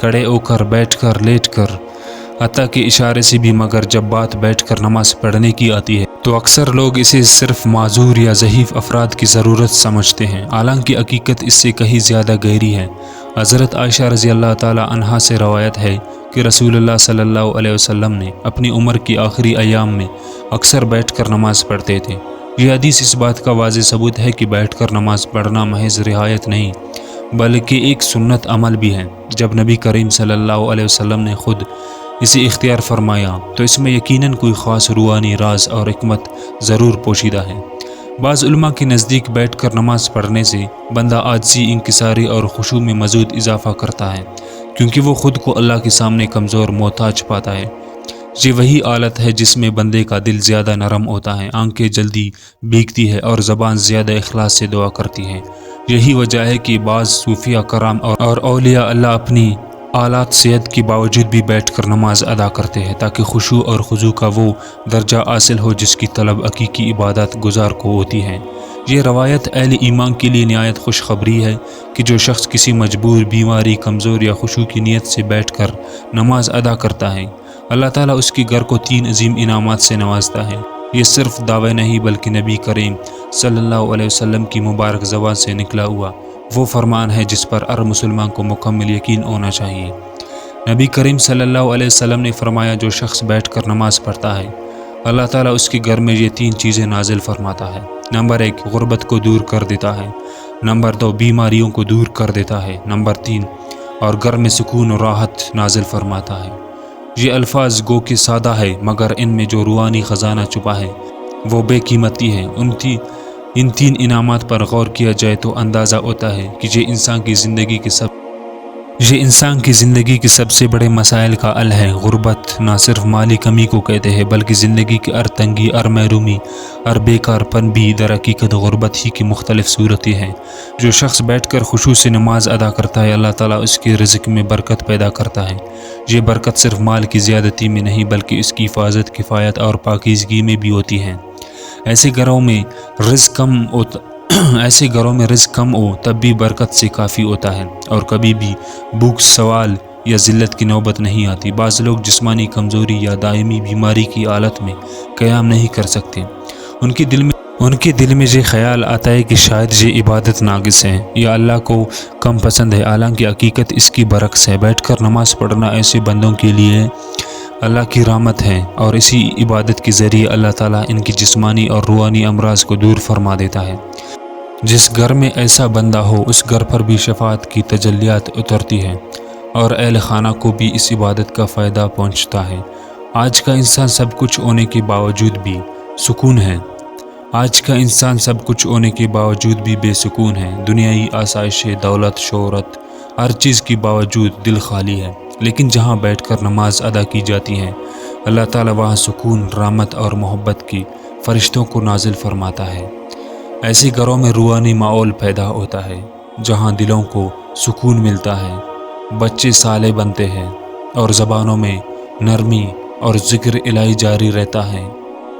کھڑے ہو کر، بیٹھ کر، لیٹ کر، حتیٰ کہ اشارے سے بھی، مگر جب بات بیٹھ کر نماز پڑھنے کی آتی ہے تو اکثر لوگ اسے صرف معذور یا ضعیف افراد کی ضرورت سمجھتے ہیں، حالانکہ حقیقت اس سے کہیں زیادہ گہری ہے۔ حضرت عائشہ رضی اللہ تعالی عنہا سے روایت ہے کہ رسول اللہ صلی اللہ علیہ وسلم نے اپنی عمر کی آخری ایام میں اکثر بیٹھ کر نماز پڑھتے تھے۔ یہ حدیث اس بات کا واضح ثبوت ہے کہ بیٹھ کر نماز پڑھنا محض رعایت نہیں بلکہ ایک سنت عمل بھی ہے۔ جب نبی کریم صلی اللہ علیہ وسلم نے خود اسے اختیار فرمایا تو اس میں یقیناً کوئی خاص روحانی راز اور حکمت ضرور پوشیدہ ہے۔ بعض علماء کے نزدیک بیٹھ کر نماز پڑھنے سے بندہ عاجزی، انکساری اور خشوع میں مزید اضافہ کرتا ہے، کیونکہ وہ خود کو اللہ کے سامنے کمزور، محتاج پاتا ہے۔ یہ وہی حالت ہے جس میں بندے کا دل زیادہ نرم ہوتا ہے، آنکھیں جلدی بھیگتی ہے اور زبان زیادہ اخلاص سے دعا کرتی ہے۔ یہی وجہ ہے کہ بعض صوفیاء کرام اور اولیاء اللہ اپنی آلات صحت کے باوجود بھی بیٹھ کر نماز ادا کرتے ہیں، تاکہ خشوع اور خضوع کا وہ درجہ حاصل ہو جس کی طلب حقیقی عبادت گزار کو ہوتی ہے۔ یہ روایت اہل ایمان کے لیے نہایت خوشخبری ہے کہ جو شخص کسی مجبور، بیماری، کمزور یا خشوع کی نیت سے بیٹھ کر نماز ادا کرتا ہے، اللہ تعالیٰ اس کے گھر کو 3 عظیم انعامات سے نوازتا ہے۔ یہ صرف دعوے نہیں بلکہ نبی کریم صلی اللہ علیہ وسلم کی مبارک زبان سے نکلا ہوا وہ فرمان ہے جس پر ہر مسلمان کو مکمل یقین ہونا چاہیے۔ نبی کریم صلی اللہ علیہ وسلم نے فرمایا، جو شخص بیٹھ کر نماز پڑھتا ہے اللہ تعالیٰ اس کے گھر میں یہ 3 چیزیں نازل فرماتا ہے۔ نمبر 1، غربت کو دور کر دیتا ہے۔ نمبر 2، بیماریوں کو دور کر دیتا ہے۔ نمبر 3، اور گھر میں سکون و راحت نازل فرماتا ہے۔ یہ الفاظ گو کہ سادہ ہے مگر ان میں جو روحانی خزانہ چھپا ہے وہ بے قیمتی ہے۔ ان 3 انعامات پر غور کیا جائے تو اندازہ ہوتا ہے کہ یہ انسان کی زندگی کے سب سے بڑے مسائل کا حل ہے۔ غربت نہ صرف مالی کمی کو کہتے ہیں بلکہ زندگی کی ہر تنگی، ہر محرومی، ہر بیکار پن بھی در حقیقت غربت ہی کی مختلف صورتیں ہیں۔ جو شخص بیٹھ کر خشوع سے نماز ادا کرتا ہے اللہ تعالیٰ اس کے رزق میں برکت پیدا کرتا ہے۔ یہ برکت صرف مال کی زیادتی میں نہیں بلکہ اس کی حفاظت، کفایت اور پاکیزگی میں بھی ہوتی ہے۔ ایسے گھروں میں رزق کم ہو تب بھی برکت سے کافی ہوتا ہے اور کبھی بھی بھوک، سوال یا ذلت کی نوبت نہیں آتی۔ بعض لوگ جسمانی کمزوری یا دائمی بیماری کی حالت میں قیام نہیں کر سکتے۔ ان کے دل میں یہ خیال آتا ہے کہ شاید یہ عبادت ناقص ہے یا اللہ کو کم پسند ہے، حالانکہ حقیقت اس کی برعکس ہے۔ بیٹھ کر نماز پڑھنا ایسے بندوں کے لیے اللہ کی رحمت ہے اور اسی عبادت کے ذریعے اللہ تعالیٰ ان کی جسمانی اور روحانی امراض کو دور فرما دیتا ہے۔ جس گھر میں ایسا بندہ ہو اس گھر پر بھی شفاعت کی تجلیات اترتی ہے اور اہل خانہ کو بھی اس عبادت کا فائدہ پہنچتا ہے۔ آج کا انسان سب کچھ ہونے کے باوجود بھی بے سکون ہے۔ دنیائی آسائشیں، دولت، شہرت، ہر چیز کے باوجود دل خالی ہے۔ لیکن جہاں بیٹھ کر نماز ادا کی جاتی ہے اللہ تعالیٰ وہاں سکون، رحمت اور محبت کی فرشتوں کو نازل فرماتا ہے۔ ایسے گھروں میں روحانی ماحول پیدا ہوتا ہے جہاں دلوں کو سکون ملتا ہے، بچے صالح بنتے ہیں اور زبانوں میں نرمی اور ذکر الہی جاری رہتا ہے۔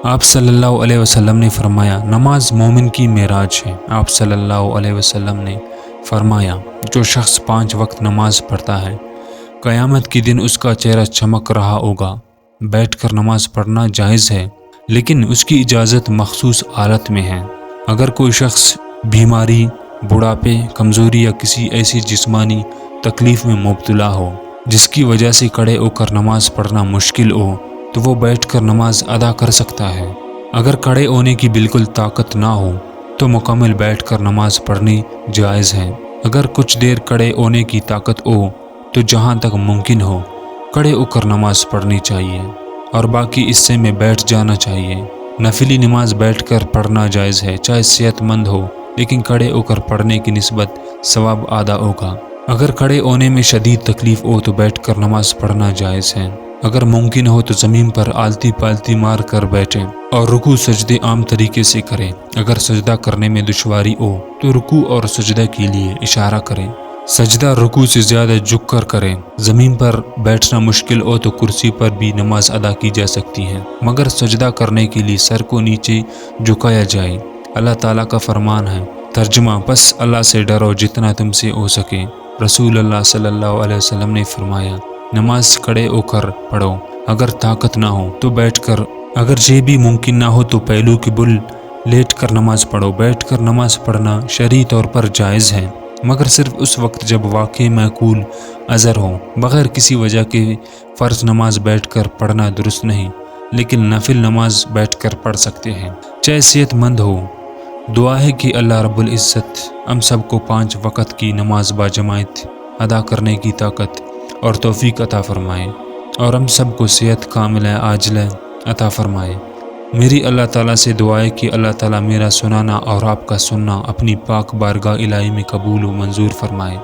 آپ صلی اللہ علیہ وسلم نے فرمایا، نماز مومن کی معراج ہے۔ آپ صلی اللہ علیہ وسلم نے فرمایا، جو شخص 5 وقت نماز پڑھتا ہے قیامت کے دن اس کا چہرہ چمک رہا ہوگا۔ بیٹھ کر نماز پڑھنا جائز ہے لیکن اس کی اجازت مخصوص حالت میں ہے۔ اگر کوئی شخص بیماری، بڑھاپے، کمزوری یا کسی ایسی جسمانی تکلیف میں مبتلا ہو جس کی وجہ سے کھڑے ہو کر نماز پڑھنا مشکل ہو تو وہ بیٹھ کر نماز ادا کر سکتا ہے۔ اگر کھڑے ہونے کی بالکل طاقت نہ ہو تو مکمل بیٹھ کر نماز پڑھنی جائز ہے۔ اگر کچھ دیر کھڑے ہونے کی طاقت ہو تو جہاں تک ممکن ہو کھڑے ہو کر نماز پڑھنی چاہیے اور باقی حصے میں بیٹھ جانا چاہیے۔ نفلی نماز بیٹھ کر پڑھنا جائز ہے، چاہے صحت مند ہو، لیکن کھڑے ہو کر پڑھنے کی نسبت ثواب آدھا ہوگا۔ اگر کھڑے ہونے میں شدید تکلیف ہو تو بیٹھ کر نماز پڑھنا جائز ہے۔ اگر ممکن ہو تو زمین پر آلتی پالتی مار کر بیٹھیں اور رکوع سجدے عام طریقے سے کریں۔ اگر سجدہ کرنے میں دشواری ہو تو رکوع اور سجدہ کے لیے اشارہ کریں۔ سجدہ رکوع سے زیادہ جھک کر کریں۔ زمین پر بیٹھنا مشکل ہو تو کرسی پر بھی نماز ادا کی جا سکتی ہے، مگر سجدہ کرنے کے لیے سر کو نیچے جھکایا جائے۔ اللہ تعالیٰ کا فرمان ہے، ترجمہ: بس اللہ سے ڈرو جتنا تم سے ہو سکے، رسول اللہ صلی اللہ علیہ وسلم نے فرمایا، نماز کھڑے ہو کر پڑھو، اگر طاقت نہ ہو تو بیٹھ کر، اگر یہ بھی ممکن نہ ہو تو پہلو کے بل لیٹ کر نماز پڑھو۔ بیٹھ کر نماز پڑھنا شرعی طور پر جائز ہے، مگر صرف اس وقت جب واقع معقول عذر ہو۔ بغیر کسی وجہ کے فرض نماز بیٹھ کر پڑھنا درست نہیں، لیکن نفل نماز بیٹھ کر پڑھ سکتے ہیں، چاہے صحت مند ہو۔ دعا ہے کہ اللہ رب العزت ہم سب کو 5 وقت کی نماز باجماعت ادا کرنے کی طاقت اور توفیق عطا فرمائے، اور ہم سب کو صحت کاملہ عاجلہ عطا فرمائے۔ میری اللہ تعالیٰ سے دعا ہے کہ اللہ تعالیٰ میرا سنانا اور آپ کا سننا اپنی پاک بارگاہ الہی میں قبول و منظور فرمائے۔